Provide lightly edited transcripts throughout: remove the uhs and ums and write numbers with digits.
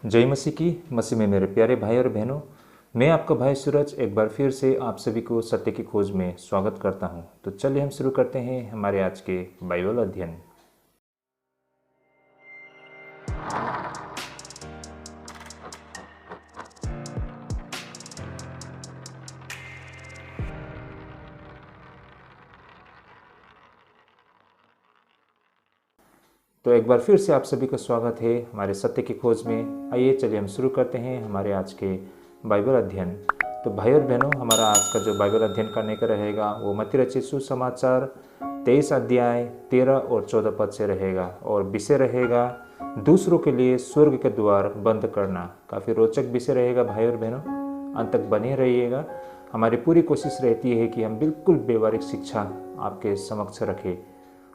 जय मसीह की। मसीह में मेरे प्यारे भाई और बहनों, मैं आपका भाई सूरज एक बार फिर से आप सभी को सत्य की खोज में स्वागत करता हूं। तो चलिए हम शुरू करते हैं हमारे आज के बाइबल अध्ययन। तो एक बार फिर से आप सभी का स्वागत है हमारे सत्य की खोज में। आइए चलिए हम शुरू करते हैं हमारे आज के बाइबल अध्ययन। तो भाई और बहनों, हमारा आज का जो बाइबल अध्ययन करने का रहेगा वो मत्ती रचित सुसमाचार 23 अध्याय 13 और 14 पद से रहेगा और विषय रहेगा दूसरों के लिए स्वर्ग के द्वार बंद करना। काफ़ी रोचक विषय रहेगा भाई और बहनों, अंत तक बने रहिएगा। हमारी पूरी कोशिश रहती है कि हम बिल्कुल व्यवहारिक शिक्षा आपके समक्ष रखें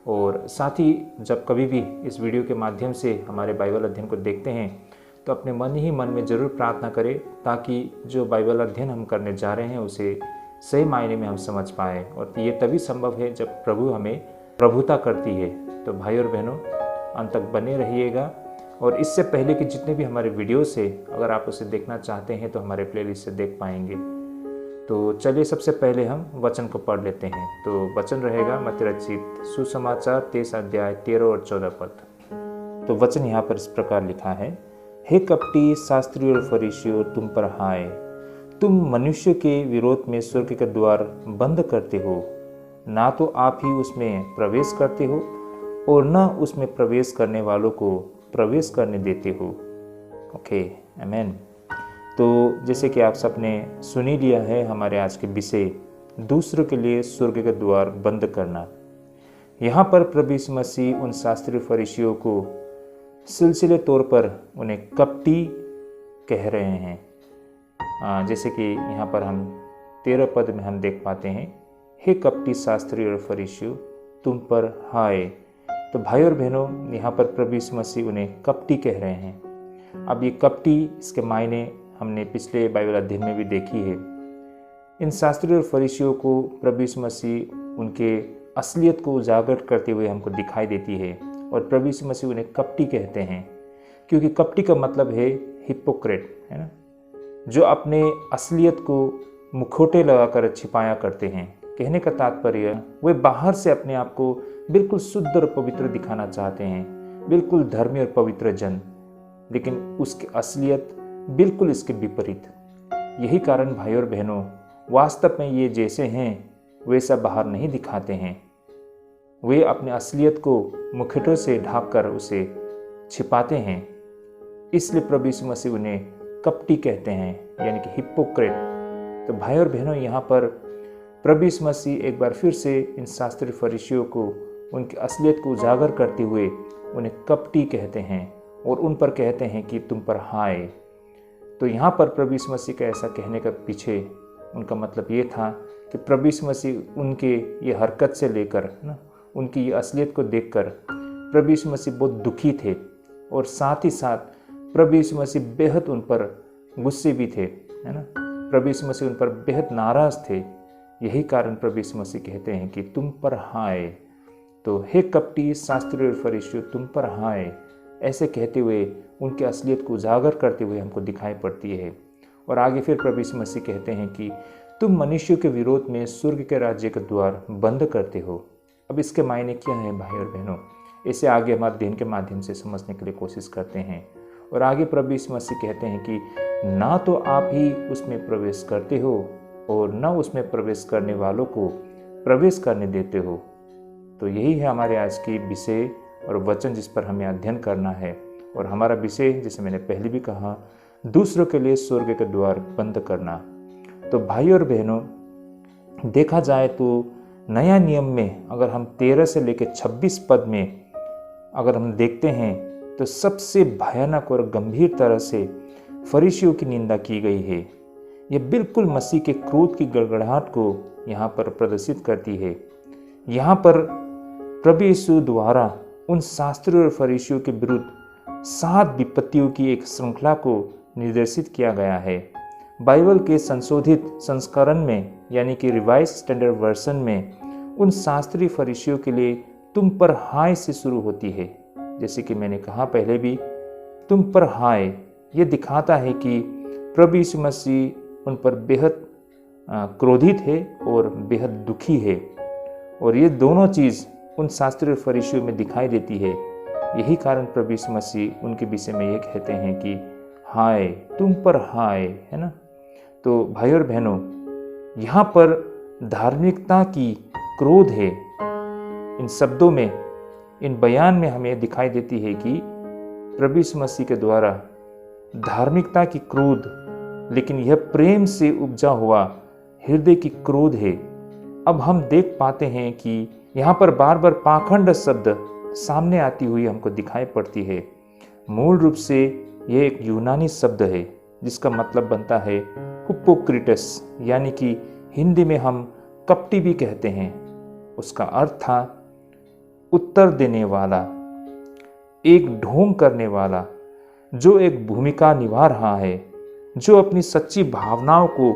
और साथ ही जब कभी भी इस वीडियो के माध्यम से हमारे बाइबल अध्ययन को देखते हैं तो अपने मन ही मन में ज़रूर प्रार्थना करें ताकि जो बाइबल अध्ययन हम करने जा रहे हैं उसे सही मायने में हम समझ पाएँ। और ये तभी संभव है जब प्रभु हमें प्रभुता करती है। तो भाई और बहनों, अंत तक बने रहिएगा। और इससे पहले कि जितने भी हमारे वीडियोस है, अगर आप उसे देखना चाहते हैं तो हमारे प्लेलिस्ट से देख पाएंगे। तो चलिए सबसे पहले हम वचन को पढ़ लेते हैं। तो वचन रहेगा मत्ती रचित सुसमाचार 23 अध्याय 13 और 14 पद। तो वचन यहाँ पर इस प्रकार लिखा है, हे कपटी शास्त्री और फरीसियों, तुम पर हाय, तुम मनुष्य के विरोध में स्वर्ग के द्वार बंद करते हो। ना तो आप ही उसमें प्रवेश करते हो और न उसमें प्रवेश करने वालों को प्रवेश करने देते हो। ओके, आमीन। तो जैसे कि आप सबने सुन ही लिया है, हमारे आज के विषय दूसरों के लिए स्वर्ग के द्वार बंद करना। यहाँ पर प्रभु यीशु मसीह उन शास्त्री फरीसियों को सिलसिले तौर पर उन्हें कपटी कह रहे हैं। जैसे कि यहाँ पर हम 13 पद में हम देख पाते हैं, हे कपटी शास्त्री और फरीसियों, तुम पर हाय। तो भाई और बहनों, यहाँ पर प्रभु यीशु मसीह उन्हें कपटी कह रहे हैं। अब ये कपटी, इसके मायने हमने पिछले बाइबल अध्ययन में भी देखी है। इन शास्त्री और फरीसियों को प्रभु यीशु मसीह उनके असलियत को उजागर करते हुए हमको दिखाई देती है और प्रभु यीशु मसीह उन्हें कपटी कहते हैं, क्योंकि कपटी का मतलब है हिपोक्रेट, है ना, जो अपने असलियत को मुखौटे लगाकर छिपाया करते हैं। कहने का तात्पर्य, वे बाहर से अपने आप को बिल्कुल शुद्ध और पवित्र दिखाना चाहते हैं, बिल्कुल धर्मी और पवित्र जन, लेकिन उसकी असलियत बिल्कुल इसके विपरीत। यही कारण भाई और बहनों, वास्तव में ये जैसे हैं वैसा बाहर नहीं दिखाते हैं। वे अपने असलियत को मुखौटों से ढांककर उसे छिपाते हैं। इसलिए प्रभु यीशु मसीह उन्हें कपटी कहते हैं, यानी कि हिपोक्रेट। तो भाई और बहनों, यहाँ पर प्रभु यीशु मसीह एक बार फिर से इन शास्त्री फरीसियों को उनकी असलियत को उजागर करते हुए उन्हें कपटी कहते हैं और उन पर कहते हैं कि तुम पर हाय। तो यहाँ पर प्रभु यीशु मसीह का ऐसा कहने का पीछे उनका मतलब ये था कि प्रभु यीशु मसीह उनके ये हरकत से लेकर ना, उनकी ये असलियत को देखकर प्रभु यीशु मसीह बहुत दुखी थे और साथ ही साथ प्रभु यीशु मसीह बेहद उन पर गुस्से भी थे, है ना। प्रभु यीशु मसीह उन पर बेहद नाराज थे। यही कारण प्रभु यीशु मसीह कहते हैं कि तुम पर हाय। तो हे कपटी शास्त्री और फरीसियों, तुम पर हाय, ऐसे कहते हुए उनकी असलियत को उजागर करते हुए हमको दिखाई पड़ती है। और आगे फिर प्रभु यीशु मसीह कहते हैं कि तुम मनुष्यों के विरोध में स्वर्ग के राज्य का द्वार बंद करते हो। अब इसके मायने क्या है भाई और बहनों, इसे आगे हम अध्ययन के माध्यम से समझने के लिए कोशिश करते हैं। और आगे प्रभु यीशु मसीह कहते हैं कि ना तो आप ही उसमें प्रवेश करते हो और न उसमें प्रवेश करने वालों को प्रवेश करने देते हो। तो यही है हमारे आज की विषय और वचन जिस पर हमें अध्ययन करना है। और हमारा विषय, जैसे मैंने पहले भी कहा, दूसरों के लिए स्वर्ग के द्वार बंद करना। तो भाई और बहनों, देखा जाए तो नया नियम में अगर हम 13 से लेकर 26 पद में अगर हम देखते हैं तो सबसे भयानक और गंभीर तरह से फरीसियों की निंदा की गई है। यह बिल्कुल मसीह के क्रोध की गड़गड़ाहट को यहाँ पर प्रदर्शित करती है। यहाँ पर प्रभु यीशु द्वारा उन शास्त्रियों और फरीसियों के विरुद्ध 7 विपत्तियों की एक श्रृंखला को निर्देशित किया गया है। बाइबल के संशोधित संस्करण में, यानी कि रिवाइज स्टैंडर्ड वर्जन में, उन शास्त्रीय फरीसियों के लिए तुम पर हाय से शुरू होती है। जैसे कि मैंने कहा पहले भी, तुम पर हाय, ये दिखाता है कि प्रभु यीशु मसीह उन पर बेहद क्रोधित है और बेहद दुखी है। और ये दोनों चीज़ उन शास्त्री और फरीसियों में दिखाई देती है। यही कारण प्रभु यीशु मसीह उनके विषय में ये कहते हैं कि हाय तुम पर हाय, है ना। तो भाई और बहनों, यहाँ पर धार्मिकता की क्रोध है। इन शब्दों में, इन बयान में हमें दिखाई देती है कि प्रभु यीशु मसीह के द्वारा धार्मिकता की क्रोध, लेकिन यह प्रेम से उपजा हुआ हृदय की क्रोध है। अब हम देख पाते हैं कि यहाँ पर बार बार पाखंड शब्द सामने आती हुई हमको दिखाई पड़ती है। मूल रूप से यह एक यूनानी शब्द है जिसका मतलब बनता है हिपोक्रेटस, यानी कि हिंदी में हम कपटी भी कहते हैं। उसका अर्थ था उत्तर देने वाला, एक ढोंग करने वाला, जो एक भूमिका निभा रहा है, जो अपनी सच्ची भावनाओं को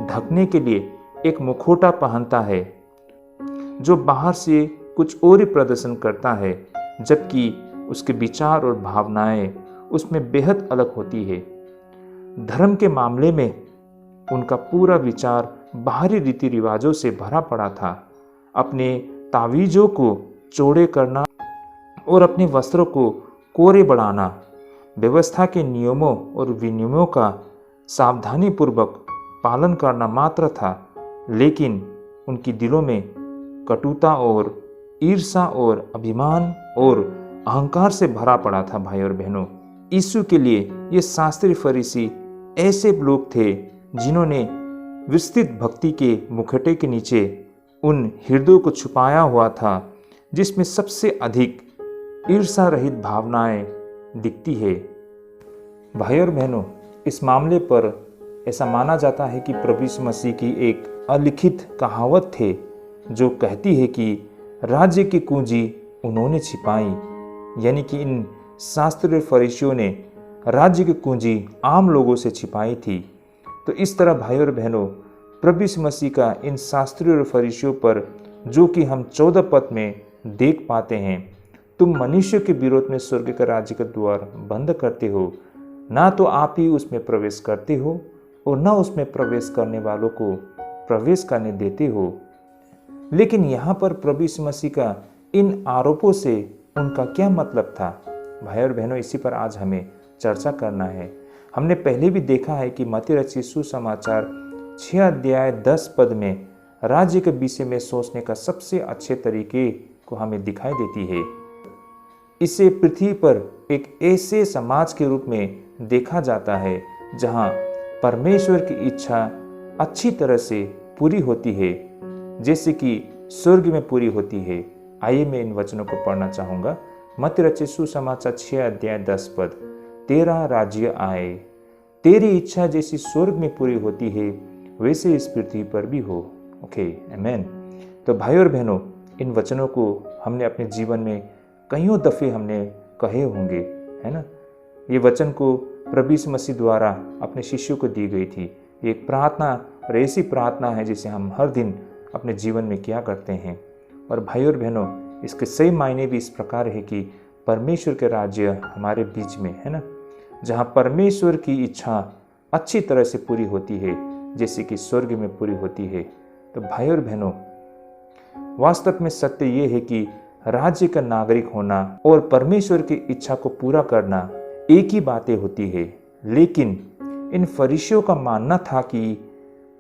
ढकने के लिए एक मुखौटा पहनता है, जो बाहर से कुछ और ही प्रदर्शन करता है जबकि उसके विचार और भावनाएं उसमें बेहद अलग होती है। धर्म के मामले में उनका पूरा विचार बाहरी रीति रिवाजों से भरा पड़ा था। अपने तावीज़ों को चौड़े करना और अपने वस्त्रों को कोरे बढ़ाना, व्यवस्था के नियमों और विनियमों का सावधानीपूर्वक पालन करना मात्र था, लेकिन उनके दिलों में कटुता और ईर्ष्या और अभिमान और अहंकार से भरा पड़ा था। भाई और बहनों, यीशु के लिए ये शास्त्री फरीसी ऐसे लोग थे जिन्होंने विस्तृत भक्ति के मुखौटे के नीचे उन हृदयों को छुपाया हुआ था जिसमें सबसे अधिक ईर्ष्या रहित भावनाएं दिखती है। भाई और बहनों, इस मामले पर ऐसा माना जाता है कि प्रभु यीशु मसीह की एक अलिखित कहावत थे जो कहती है कि राज्य की कुंजी उन्होंने छिपाई, यानी कि इन शास्त्री फरीसियों ने राज्य की कुंजी आम लोगों से छिपाई थी। तो इस तरह भाई और बहनों, प्रभु यीशु मसीह का इन शास्त्री और फरीसियों पर, जो कि हम 14 पद में देख पाते हैं, तुम मनुष्य के विरोध में स्वर्ग के राज्य का द्वार बंद करते हो, ना तो आप ही उसमें प्रवेश करते हो और ना उसमें प्रवेश करने वालों को प्रवेश करने देते हो। लेकिन यहाँ पर प्रभु यीशु मसीह का इन आरोपों से उनका क्या मतलब था? भाई और बहनों, इसी पर आज हमें चर्चा करना है। हमने पहले भी देखा है कि मत्ती रचित सुसमाचार 6 अध्याय 10 पद में राज्य के विषय में सोचने का सबसे अच्छे तरीके को हमें दिखाई देती है। इसे पृथ्वी पर एक ऐसे समाज के रूप में देखा जाता है जहां परमेश्वर की इच्छा अच्छी तरह से पूरी होती है, जैसे कि स्वर्ग में पूरी होती है। आइए मैं इन वचनों को पढ़ना चाहूँगा। मत्ती रचित सुसमाचार 6 अध्याय 10 पद, तेरा राज्य आए, तेरी इच्छा जैसी स्वर्ग में पूरी होती है वैसे इस पृथ्वी पर भी हो। ओके, आमेन। तो भाई और बहनों, इन वचनों को हमने अपने जीवन में कईयों दफ़े हमने कहे होंगे, है ना। ये वचन को प्रभु यीशु मसीह द्वारा अपने शिष्यों को दी गई थी। ये एक प्रार्थना और ऐसी प्रार्थना है जिसे हम हर दिन अपने जीवन में किया करते हैं। और भाई और बहनों, इसके सही मायने भी इस प्रकार है कि परमेश्वर के राज्य हमारे बीच में है ना, जहाँ परमेश्वर की इच्छा अच्छी तरह से पूरी होती है जैसे कि स्वर्ग में पूरी होती है। तो भाई और बहनों, वास्तव में सत्य ये है कि राज्य का नागरिक होना और परमेश्वर की इच्छा को पूरा करना एक ही बातें होती है। लेकिन इन फरीसियों का मानना था कि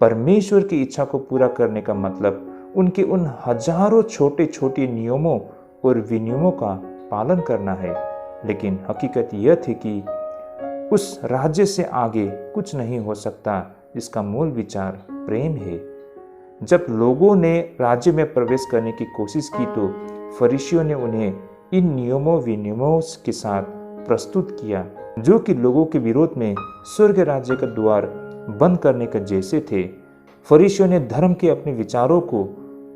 परमेश्वर की इच्छा को पूरा करने का मतलब उनके उन हजारों छोटे छोटे नियमों और विनियमों का पालन करना है। लेकिन हकीकत यह थी कि उस राज्य से आगे कुछ नहीं हो सकता जिसका मूल विचार प्रेम है। जब लोगों ने राज्य में प्रवेश करने की कोशिश की तो फरीसियों ने उन्हें इन नियमों विनियमों के साथ प्रस्तुत किया जो कि लोगों के विरोध में स्वर्ग राज्य का द्वार बंद करने के जैसे थे। फरीसियों ने धर्म के अपने विचारों को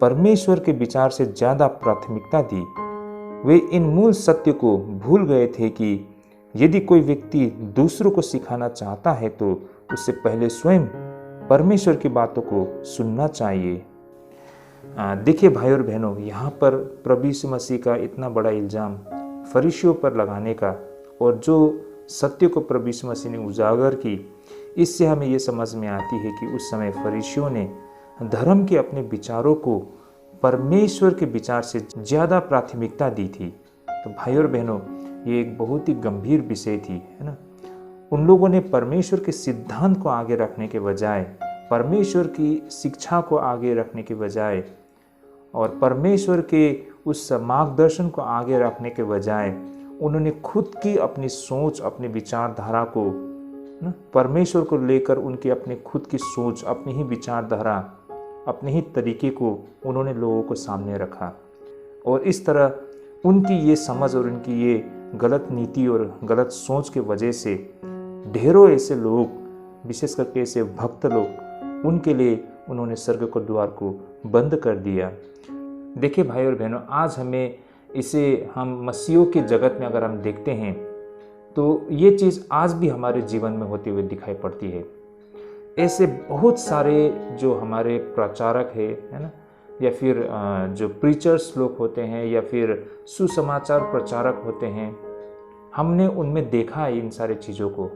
परमेश्वर के विचार से ज्यादा प्राथमिकता दी। वे इन मूल सत्य को भूल गए थे कि यदि कोई व्यक्ति दूसरों को सिखाना चाहता है तो उससे पहले स्वयं परमेश्वर की बातों को सुनना चाहिए। देखिए भाई और बहनों, यहाँ पर प्रभु यीशु मसीह का इतना बड़ा इल्ज़ाम फरीसियों पर लगाने का और जो सत्य को प्रभु यीशु मसीह ने उजागर की। इससे हमें ये समझ में आती है कि उस समय फरीसियों ने धर्म के अपने विचारों को परमेश्वर के विचार से ज़्यादा प्राथमिकता दी थी। तो भाई और बहनों, ये एक बहुत ही गंभीर विषय थी, है ना। उन लोगों ने परमेश्वर के सिद्धांत को आगे रखने के बजाय, परमेश्वर की शिक्षा को आगे रखने के बजाय और परमेश्वर के उस मार्गदर्शन को आगे रखने के बजाय उन्होंने खुद की अपनी सोच, अपनी विचारधारा को, परमेश्वर को लेकर उनकी अपनी खुद की सोच, अपनी ही विचारधारा, अपने ही तरीके को उन्होंने लोगों को सामने रखा। और इस तरह उनकी ये समझ और उनकी ये गलत नीति और गलत सोच के वजह से ढेरों ऐसे लोग, विशेष करके ऐसे भक्त लोग, उनके लिए उन्होंने स्वर्ग के द्वार को बंद कर दिया। देखिए भाई और बहनों, आज हमें इसे हम मसीहों के जगत में अगर हम देखते हैं तो ये चीज़ आज भी हमारे जीवन में होती हुई दिखाई पड़ती है। ऐसे बहुत सारे जो हमारे प्रचारक है ना, या फिर जो प्रीचर्स लोग होते हैं या फिर सुसमाचार प्रचारक होते हैं, हमने उनमें देखा है इन सारी चीज़ों को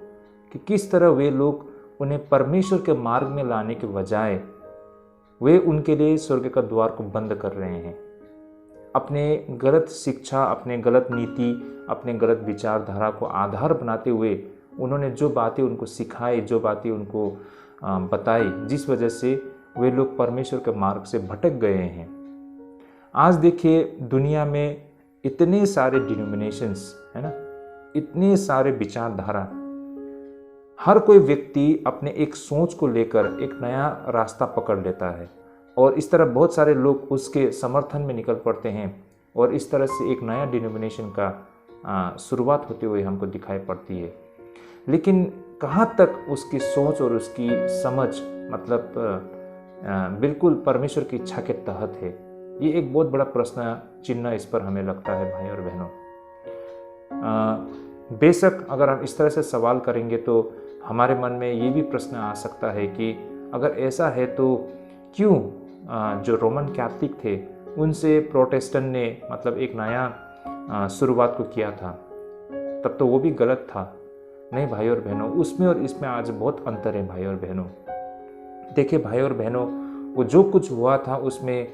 कि किस तरह वे लोग उन्हें परमेश्वर के मार्ग में लाने के बजाय वे उनके लिए स्वर्ग का द्वार को बंद कर रहे हैं। अपने गलत शिक्षा, अपने गलत नीति, अपने गलत विचारधारा को आधार बनाते हुए उन्होंने जो बातें उनको सिखाई, जो बातें उनको बताई, जिस वजह से वे लोग परमेश्वर के मार्ग से भटक गए हैं। आज देखिए दुनिया में इतने सारे डिनोमिनेशंस है ना, इतने सारे विचारधारा, हर कोई व्यक्ति अपने एक सोच को लेकर एक नया रास्ता पकड़ लेता है और इस तरह बहुत सारे लोग उसके समर्थन में निकल पड़ते हैं और इस तरह से एक नया डिनोमिनेशन का शुरुआत होते हुए हमको दिखाई पड़ती है। लेकिन कहाँ तक उसकी सोच और उसकी समझ मतलब बिल्कुल परमेश्वर की इच्छा के तहत है, ये एक बहुत बड़ा प्रश्न चिन्ह इस पर हमें लगता है भाई और बहनों। बेशक अगर हम इस तरह से सवाल करेंगे तो हमारे मन में ये भी प्रश्न आ सकता है कि अगर ऐसा है तो क्यों जो रोमन कैथोलिक थे उनसे प्रोटेस्टेंट ने मतलब एक नया शुरुआत को किया था, तब तो वो भी गलत था। नहीं भाई और बहनों, उसमें और इसमें आज बहुत अंतर है भाई और बहनों। देखिए भाई और बहनों, वो जो कुछ हुआ था उसमें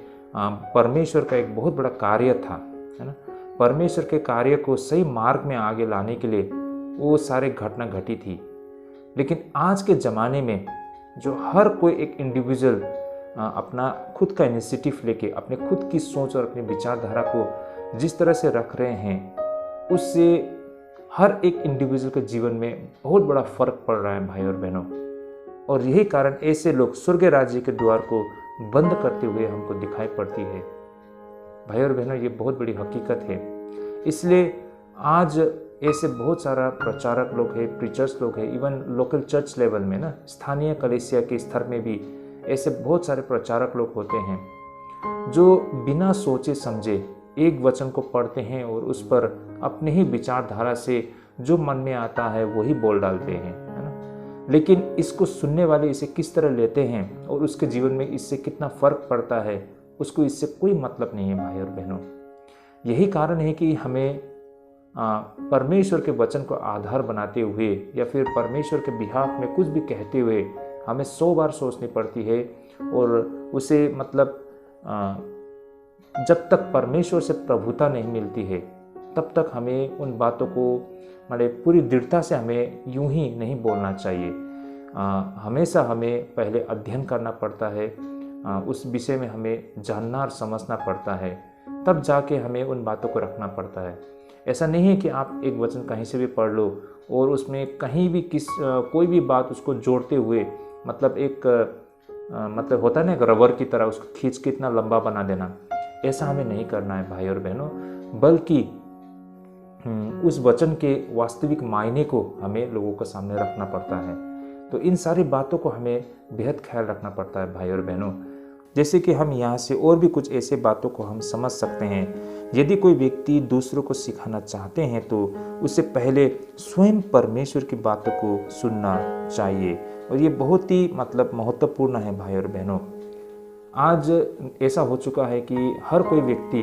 परमेश्वर का एक बहुत बड़ा कार्य था, है ना। परमेश्वर के कार्य को सही मार्ग में आगे लाने के लिए वो सारे घटना घटी थी। लेकिन आज के ज़माने में जो हर कोई एक इंडिविजुअल अपना खुद का इनिशिएटिव लेके अपने खुद की सोच और अपनी विचारधारा को जिस तरह से रख रहे हैं, उससे हर एक इंडिविजुअल के जीवन में बहुत बड़ा फर्क पड़ रहा है भाई और बहनों। और यही कारण ऐसे लोग स्वर्ग राज्य के द्वार को बंद करते हुए हमको दिखाई पड़ती है। भाई और बहनों, ये बहुत बड़ी हकीकत है। इसलिए आज ऐसे बहुत सारा प्रचारक लोग हैं, प्रीचर्स लोग हैं, इवन लोकल चर्च लेवल में ना, स्थानीय कलीसिया के स्तर में भी ऐसे बहुत सारे प्रचारक लोग होते हैं जो बिना सोचे समझे एक वचन को पढ़ते हैं और उस पर अपने ही विचारधारा से जो मन में आता है वही बोल डालते हैं, है ना। लेकिन इसको सुनने वाले इसे किस तरह लेते हैं और उसके जीवन में इससे कितना फर्क पड़ता है, उसको इससे कोई मतलब नहीं है भाई और बहनों। यही कारण है कि हमें परमेश्वर के वचन को आधार बनाते हुए या फिर परमेश्वर के बिहाफ में कुछ भी कहते हुए हमें 100 बार सोचनी पड़ती है और उसे मतलब जब तक परमेश्वर से प्रभुता नहीं मिलती है तब तक हमें उन बातों को मतलब पूरी दृढ़ता से हमें यूं ही नहीं बोलना चाहिए। हमेशा हमें पहले अध्ययन करना पड़ता है, उस विषय में हमें जानना और समझना पड़ता है, तब जाके हमें उन बातों को रखना पड़ता है। ऐसा नहीं है कि आप एक वचन कहीं से भी पढ़ लो और उसमें कहीं भी कोई भी बात उसको जोड़ते हुए मतलब एक मतलब होता है ना, एक रबर की तरह उसको खींच के इतना लंबा बना देना, ऐसा हमें नहीं करना है भाई और बहनों। बल्कि उस वचन के वास्तविक मायने को हमें लोगों के सामने रखना पड़ता है। तो इन सारी बातों को हमें बेहद ख्याल रखना पड़ता है भाई और बहनों। जैसे कि हम यहाँ से और भी कुछ ऐसे बातों को हम समझ सकते हैं। यदि कोई व्यक्ति दूसरों को सिखाना चाहते हैं तो उससे पहले स्वयं परमेश्वर की बातों को सुनना चाहिए, और ये बहुत ही मतलब महत्वपूर्ण है भाई और बहनों। आज ऐसा हो चुका है कि हर कोई व्यक्ति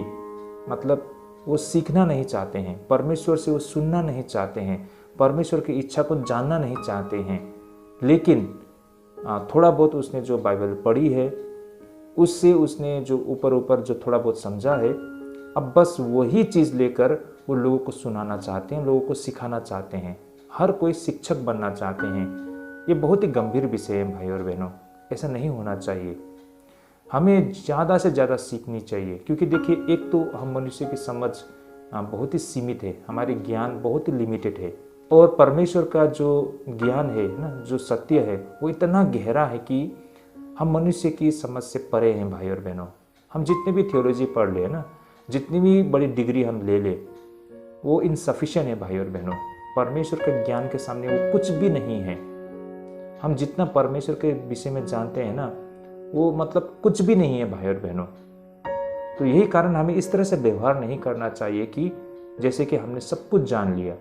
मतलब वो सीखना नहीं चाहते हैं, परमेश्वर से वो सुनना नहीं चाहते हैं, परमेश्वर की इच्छा को जानना नहीं चाहते हैं। लेकिन थोड़ा बहुत उसने जो बाइबल पढ़ी है उससे उसने जो ऊपर ऊपर जो थोड़ा बहुत समझा है, अब बस वही चीज़ लेकर वो लोगों को सुनाना चाहते हैं, लोगों को सिखाना चाहते हैं। हर कोई शिक्षक बनना चाहते हैं। ये बहुत ही गंभीर विषय है भाई और बहनों, ऐसा नहीं होना चाहिए। हमें ज़्यादा से ज़्यादा सीखनी चाहिए, क्योंकि देखिए, एक तो हम मनुष्य की समझ बहुत ही सीमित है, हमारी ज्ञान बहुत ही लिमिटेड है, और परमेश्वर का जो ज्ञान है ना, जो सत्य है, वो इतना गहरा है कि हम मनुष्य की समझ से परे हैं भाई और बहनों। हम जितने भी थियोलॉजी पढ़ ले ना, जितनी भी बड़ी डिग्री हम ले ले, वो इनसफिशिएंट है भाई और बहनों। परमेश्वर के ज्ञान के सामने वो कुछ भी नहीं है। हम जितना परमेश्वर के विषय में जानते हैं ना, वो मतलब कुछ भी नहीं है भाई और बहनों। तो यही कारण हमें इस तरह से व्यवहार नहीं करना चाहिए कि जैसे कि हमने सब कुछ जान लिया।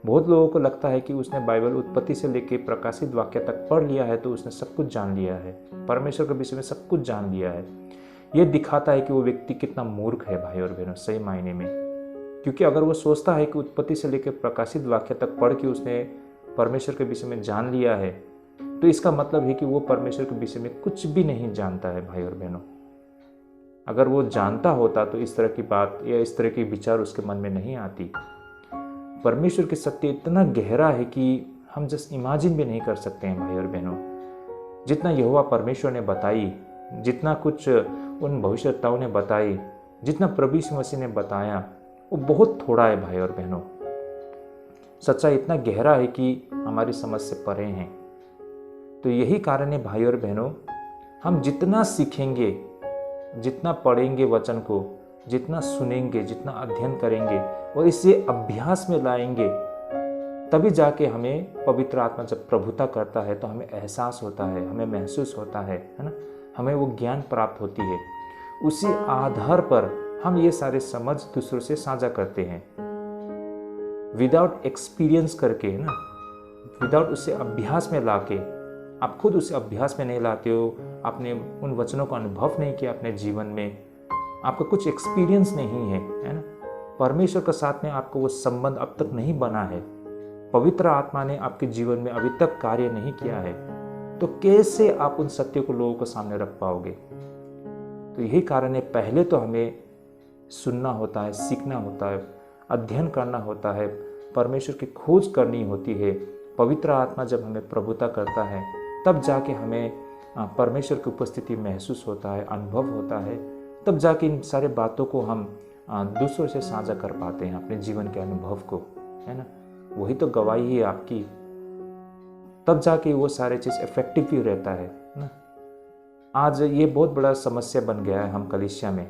बहुत लोगों को लगता है कि उसने बाइबल उत्पत्ति से लेकर प्रकाशित वाक्य तक पढ़ लिया है तो उसने सब कुछ जान लिया है, परमेश्वर के विषय में सब कुछ जान लिया है। यह दिखाता है कि वो व्यक्ति कितना मूर्ख है भाई और बहनों, सही मायने में। क्योंकि अगर वो सोचता है कि उत्पत्ति से लेकर प्रकाशित वाक्य तक पढ़ के उसने परमेश्वर के विषय में जान लिया है, तो इसका मतलब है कि वो परमेश्वर के विषय में कुछ भी नहीं जानता है भाई और बहनों। अगर वो जानता होता तो इस तरह की बात या इस तरह की विचार उसके मन में नहीं आती। परमेश्वर के सत्य इतना गहरा है कि हम जस्ट इमेजिन भी नहीं कर सकते हैं भाई और बहनों। जितना यहोवा परमेश्वर ने बताई, जितना कुछ उन भविष्यवक्ताओं ने बताई, जितना प्रभु यीशु मसीह ने बताया, वो बहुत थोड़ा है भाई और बहनों। सच्चाई इतना गहरा है कि हमारी समझ से परे हैं। तो यही कारण है भाई और बहनों, हम जितना सीखेंगे, जितना पढ़ेंगे वचन को, जितना सुनेंगे, जितना अध्ययन करेंगे और इसे अभ्यास में लाएंगे, तभी जाके हमें पवित्र आत्मा जब प्रभुता करता है तो हमें एहसास होता है, हमें महसूस होता है ना, हमें वो ज्ञान प्राप्त होती है। उसी आधार पर हम ये सारे समझ दूसरों से साझा करते हैं। विदाउट एक्सपीरियंस करके ना, विदाउट उसे अभ्यास में लाके, आप खुद उसे अभ्यास में नहीं लाते हो, आपने उन वचनों का अनुभव नहीं किया अपने जीवन में, आपका कुछ एक्सपीरियंस नहीं है ना, परमेश्वर के साथ में आपको वो संबंध अब तक नहीं बना है, पवित्र आत्मा ने आपके जीवन में अभी तक कार्य नहीं किया है, तो कैसे आप उन सत्य को लोगों के सामने रख पाओगे। तो यही कारण है, पहले तो हमें सुनना होता है, सीखना होता है, अध्ययन करना होता है, परमेश्वर की खोज करनी होती है। पवित्र आत्मा जब हमें प्रभुता करता है तब जाके हमें परमेश्वर की उपस्थिति महसूस होता है, अनुभव होता है, तब जाके इन सारे बातों को हम दूसरों से साझा कर पाते हैं, अपने जीवन के अनुभव को, है ना। वही तो गवाही है आपकी, तब जाके वो सारे चीज़ इफेक्टिव भी रहता है ना। आज ये बहुत बड़ा समस्या बन गया है हम कलीसिया में।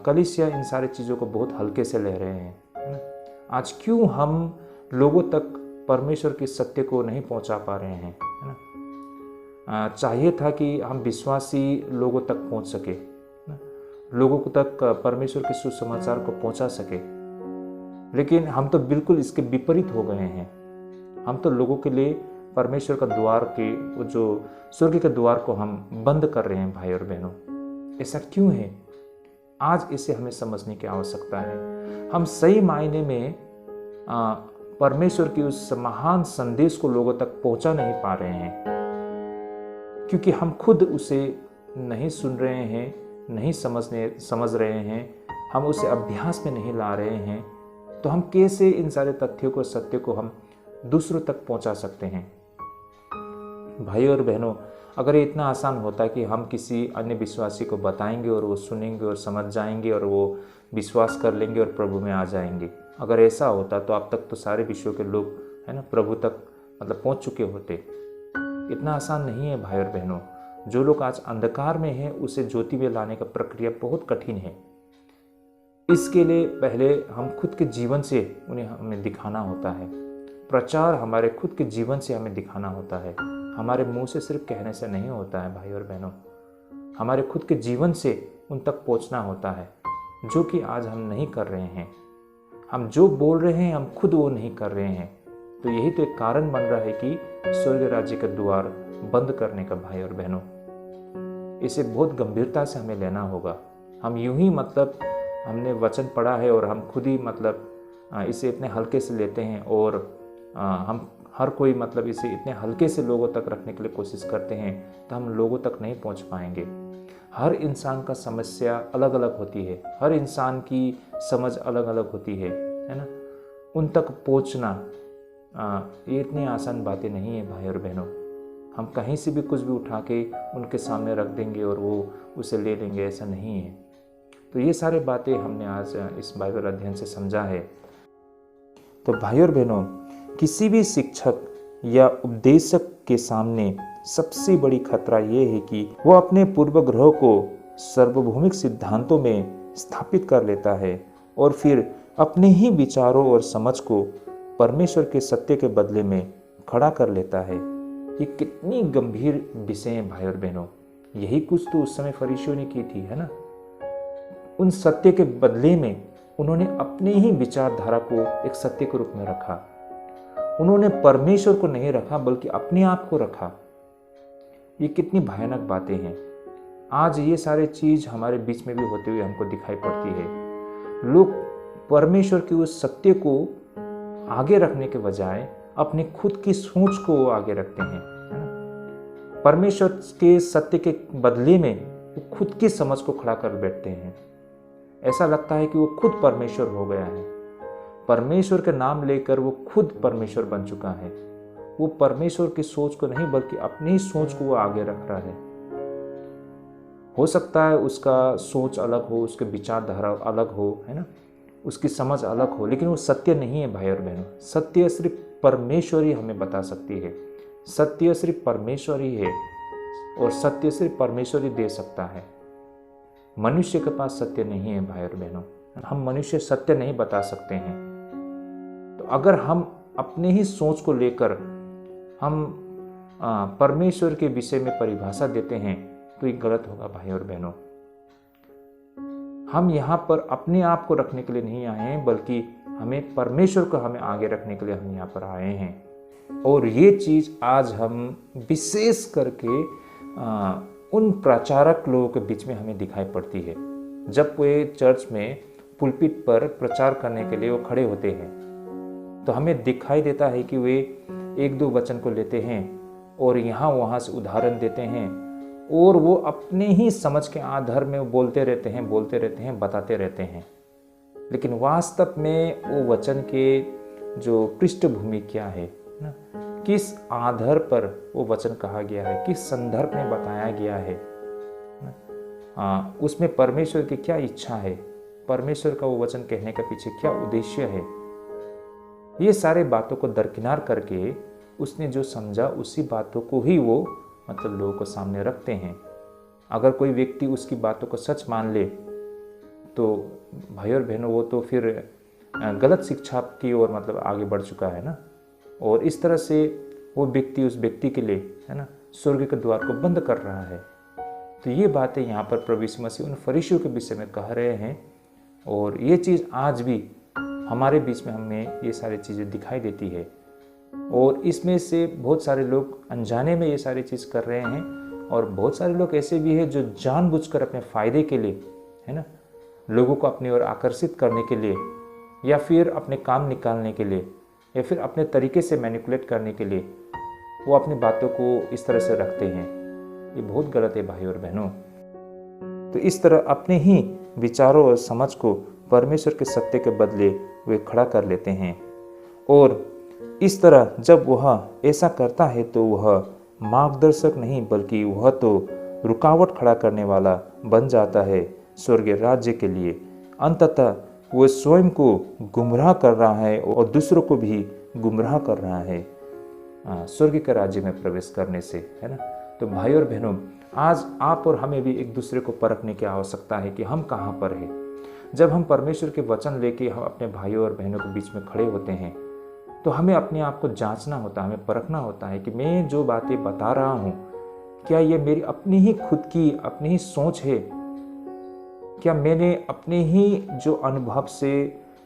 कलीसिया इन सारी चीज़ों को बहुत हल्के से ले रहे हैं, है ना। आज क्यों हम लोगों तक परमेश्वर के सत्य को नहीं पहुंचा पा रहे हैं, है ना। चाहिए था कि हम विश्वासी लोगों तक पहुंच सके, लोगों तक परमेश्वर के सुसमाचार को पहुंचा सके, लेकिन हम तो बिल्कुल इसके विपरीत हो गए हैं। हम तो लोगों के लिए परमेश्वर का द्वार के, वो जो स्वर्ग के द्वार को हम बंद कर रहे हैं भाई और बहनों। ऐसा क्यों है? आज इसे हमें समझने की आवश्यकता है। हम सही मायने में परमेश्वर की उस महान संदेश को लोगों तक पहुंचा नहीं पा रहे हैं, क्योंकि हम खुद उसे नहीं सुन रहे हैं, नहीं समझ रहे हैं, हम उसे अभ्यास में नहीं ला रहे हैं। तो हम कैसे इन सारे तथ्यों को, सत्य को हम दूसरों तक पहुंचा सकते हैं? भाई और बहनों, अगर ये इतना आसान होता कि हम किसी अन्य विश्वासी को बताएंगे और वो सुनेंगे और समझ जाएंगे और वो विश्वास कर लेंगे और प्रभु में आ जाएंगे, अगर ऐसा होता तो अब तक तो सारे विश्व के लोग, है ना, प्रभु तक मतलब पहुंच चुके होते। इतना आसान नहीं है भाई और बहनों। जो लोग आज अंधकार में हैं उसे ज्योति में लाने का प्रक्रिया बहुत कठिन है। इसके लिए पहले हम खुद के जीवन से उन्हें हमें दिखाना होता है। प्रचार हमारे खुद के जीवन से हमें दिखाना होता है, हमारे मुंह से सिर्फ कहने से नहीं होता है भाई और बहनों। हमारे खुद के जीवन से उन तक पहुंचना होता है, जो कि आज हम नहीं कर रहे हैं। हम जो बोल रहे हैं हम खुद वो नहीं कर रहे हैं। तो यही तो एक कारण बन रहा है कि स्वर्ग राज्य का द्वार बंद करने का भाई और बहनों। इसे बहुत गंभीरता से हमें लेना होगा। हम यूं ही मतलब हमने वचन पढ़ा है और हम खुद ही मतलब इसे इतने हल्के से लेते हैं और हम हर कोई मतलब इसे इतने हल्के से लोगों तक रखने के लिए कोशिश करते हैं तो हम लोगों तक नहीं पहुंच पाएंगे। हर इंसान का समस्या अलग अलग होती है, हर इंसान की समझ अलग अलग होती है ना। उन तक पहुंचना ये इतनी आसान बातें नहीं है भाई और बहनों। हम कहीं से भी कुछ भी उठा के उनके सामने रख देंगे और वो उसे ले लेंगे, ऐसा नहीं है। तो ये सारी बातें हमने आज इस बाइबल अध्ययन से समझा है। तो भाई और बहनों, किसी भी शिक्षक या उपदेशक के सामने सबसे बड़ी खतरा ये है कि वो अपने पूर्वग्रह को सार्वभौमिक सिद्धांतों में स्थापित कर लेता है और फिर अपने ही विचारों और समझ को परमेश्वर के सत्य के बदले में खड़ा कर लेता है। ये कितनी गंभीर विषय है भाई और बहनों। यही कुछ तो उस समय फरीसियों ने की थी, है ना। उन सत्य के बदले में उन्होंने अपने ही विचारधारा को एक सत्य के रूप में रखा। उन्होंने परमेश्वर को नहीं रखा बल्कि अपने आप को रखा। ये कितनी भयानक बातें हैं। आज ये सारे चीज हमारे बीच में भी होते हुए हमको दिखाई पड़ती है। लोग परमेश्वर के उस सत्य को आगे रखने के बजाय अपने खुद की सोच को आगे रखते हैं, है ना। परमेश्वर के सत्य के बदले में वो खुद की समझ को खड़ा कर बैठते हैं। ऐसा लगता है कि वो खुद परमेश्वर हो गया है। परमेश्वर के नाम लेकर वो खुद परमेश्वर बन चुका है। वो परमेश्वर की सोच को नहीं बल्कि अपनी ही सोच को वो आगे रख रहा है। हो सकता है उसका सोच अलग हो, उसके विचारधारा अलग हो, है ना, उसकी समझ अलग हो, लेकिन वो सत्य नहीं है भाई और बहनों। सत्य सिर्फ परमेश्वर ही हमें बता सकती है। सत्य सिर्फ परमेश्वर ही है और सत्य सिर्फ परमेश्वर ही दे सकता है। मनुष्य के पास सत्य नहीं है भाई और बहनों। हम मनुष्य सत्य नहीं बता सकते हैं। तो अगर हम अपने ही सोच को लेकर हम परमेश्वर के विषय में परिभाषा देते हैं तो ये गलत होगा भाई और बहनों। हम यहाँ पर अपने आप को रखने के लिए नहीं आए हैं बल्कि हमें परमेश्वर को हमें आगे रखने के लिए हम यहाँ पर आए हैं। और ये चीज़ आज हम विशेष करके उन प्रचारक लोगों के बीच में हमें दिखाई पड़ती है। जब वे चर्च में पुलपिट पर प्रचार करने के लिए वो खड़े होते हैं तो हमें दिखाई देता है कि वे एक दो वचन को लेते हैं और यहाँ वहाँ से उदाहरण देते हैं और वो अपने ही समझ के आधार में वो बोलते रहते हैं, बताते रहते हैं। लेकिन वास्तव में वो वचन के जो पृष्ठभूमि क्या है ना, किस आधार पर वो वचन कहा गया है, किस संदर्भ में बताया गया है, उसमें परमेश्वर की क्या इच्छा है, परमेश्वर का वो वचन कहने के पीछे क्या उद्देश्य है, ये सारे बातों को दरकिनार करके उसने जो समझा उसी बातों को ही वो मतलब लोगों को सामने रखते हैं। अगर कोई व्यक्ति उसकी बातों को सच मान ले तो भाई और बहनों वो तो फिर गलत शिक्षा की ओर मतलब आगे बढ़ चुका है ना। और इस तरह से वो व्यक्ति उस व्यक्ति के लिए, है ना, स्वर्ग के द्वार को बंद कर रहा है। तो ये बातें यहाँ पर प्रभु यीशु मसीह उन फरीसियों के विषय में कह रहे हैं। और ये चीज़ आज भी हमारे बीच में हमें ये सारी चीज़ें दिखाई देती है। और इसमें से बहुत सारे लोग अनजाने में ये सारी चीज़ कर रहे हैं और बहुत सारे लोग ऐसे भी हैं जो जानबूझकर अपने फ़ायदे के लिए, है ना, लोगों को अपनी ओर आकर्षित करने के लिए या फिर अपने काम निकालने के लिए या फिर अपने तरीके से मैनिपुलेट करने के लिए वो अपनी बातों को इस तरह से रखते हैं। ये बहुत गलत है भाई और बहनों। तो इस तरह अपने ही विचारों और समझ को परमेश्वर के सत्य के बदले वे खड़ा कर लेते हैं। और इस तरह जब वह ऐसा करता है तो वह मार्गदर्शक नहीं बल्कि वह तो रुकावट खड़ा करने वाला बन जाता है स्वर्गीय राज्य के लिए। अंततः वह स्वयं को गुमराह कर रहा है और दूसरों को भी गुमराह कर रहा है स्वर्ग के राज्य में प्रवेश करने से, है ना। तो भाई और बहनों, आज आप और हमें भी एक दूसरे को परखने की आवश्यकता है कि हम कहाँ पर हैं। जब हम परमेश्वर के वचन लेके हम अपने भाइयों और बहनों के बीच में खड़े होते हैं तो हमें अपने आप को जांचना होता है, हमें परखना होता है कि मैं जो बातें बता रहा हूँ क्या ये मेरी अपनी ही खुद की अपनी ही सोच है, क्या मैंने अपने ही जो अनुभव से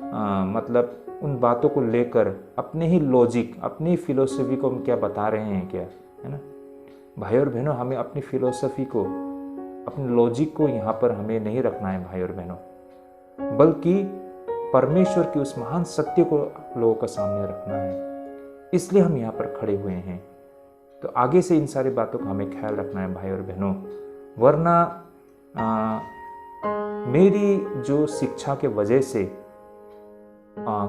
मतलब उन बातों को लेकर अपने ही लॉजिक, अपनी फिलोसफी को हम क्या बता रहे हैं क्या, है ना। भाई और बहनों, हमें अपनी फिलोसफी को, अपने लॉजिक को यहाँ पर हमें नहीं रखना है भाई और बहनों, बल्कि परमेश्वर के उस महान सत्य को लोगों के सामने रखना है। इसलिए हम यहाँ पर खड़े हुए हैं। तो आगे से इन सारी बातों का हमें ख्याल रखना है भाई और बहनों, वरना मेरी जो शिक्षा के वजह से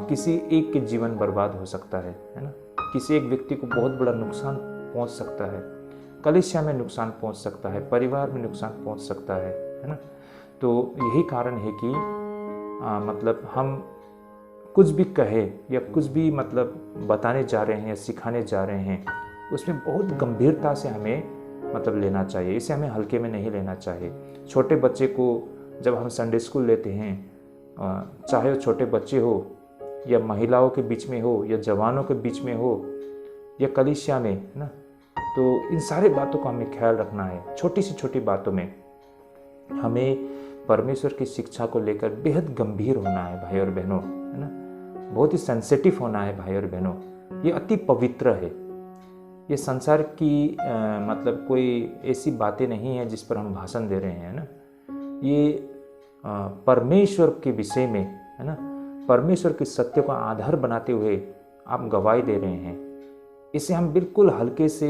किसी एक के जीवन बर्बाद हो सकता है ना। किसी एक व्यक्ति को बहुत बड़ा नुकसान पहुंच सकता है, कलीसिया में नुकसान पहुंच सकता है, परिवार में नुकसान पहुंच सकता है ना। तो यही कारण है कि मतलब हम कुछ भी कहे या कुछ भी मतलब बताने जा रहे हैं या सिखाने जा रहे हैं, उसमें बहुत गंभीरता से हमें मतलब लेना चाहिए। इसे हमें हल्के में नहीं लेना चाहिए। छोटे बच्चे को जब हम संडे स्कूल लेते हैं, चाहे वो छोटे बच्चे हो या महिलाओं के बीच में हो या जवानों के बीच में हो या कलीसिया में, है ना, तो इन सारे बातों का हमें ख्याल रखना है। छोटी सी छोटी बातों में हमें परमेश्वर की शिक्षा को लेकर बेहद गंभीर होना है भाई और बहनों, है ना। बहुत ही सेंसिटिव होना है भाई और बहनों। ये अति पवित्र है। ये संसार की मतलब कोई ऐसी बातें नहीं है जिस पर हम भाषण दे रहे हैं ना। ये परमेश्वर के विषय में, है ना, परमेश्वर के सत्य को आधार बनाते हुए आप गवाही दे रहे हैं। इसे हम बिल्कुल हल्के से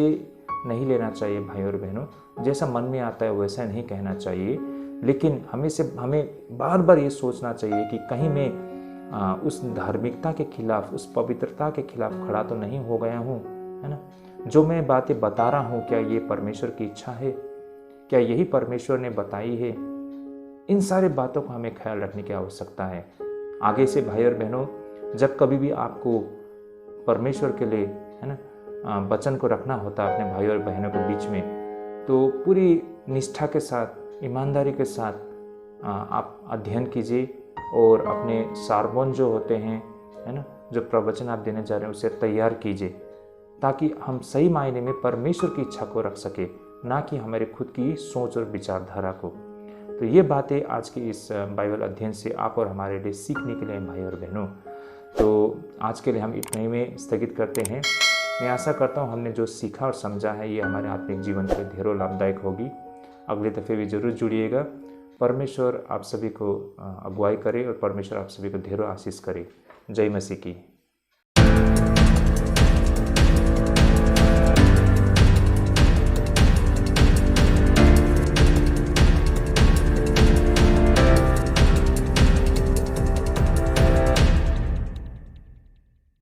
नहीं लेना चाहिए भाई और बहनों। जैसा मन में आता है वैसा नहीं कहना चाहिए, लेकिन हमें बार बार ये सोचना चाहिए कि कहीं मैं उस धार्मिकता के खिलाफ, उस पवित्रता के खिलाफ खड़ा तो नहीं हो गया हूँ, है ना। जो मैं बातें बता रहा हूँ, क्या ये परमेश्वर की इच्छा है? क्या यही परमेश्वर ने बताई है? इन सारे बातों को हमें ख्याल रखने की आवश्यकता है। आगे से भाई और बहनों, जब कभी भी आपको परमेश्वर के लिए, है ना, वचन को रखना होता है अपने भाई और बहनों के बीच में, तो पूरी निष्ठा के साथ, ईमानदारी के साथ आप अध्ययन कीजिए और अपने सारबोन जो होते हैं, है ना, जो प्रवचन आप देने जा रहे हैं, उसे तैयार कीजिए, ताकि हम सही मायने में परमेश्वर की इच्छा को रख सके, ना कि हमारे खुद की सोच और विचारधारा को। तो ये बातें आज के इस बाइबल अध्ययन से आप और हमारे लिए सीखने के लिए भाई और बहनों। तो आज के लिए हम इतने ही में स्थगित करते हैं। मैं आशा करता हूँ हमने जो सीखा और समझा है ये हमारे आत्मिक जीवन के लिए ढेरों लाभदायक होगी। अगले दफ़े भी जरूर जुड़िएगा। परमेश्वर आप सभी को अगुवाई करे और परमेश्वर आप सभी को ढेरों आशीष करे। जय मसीह की।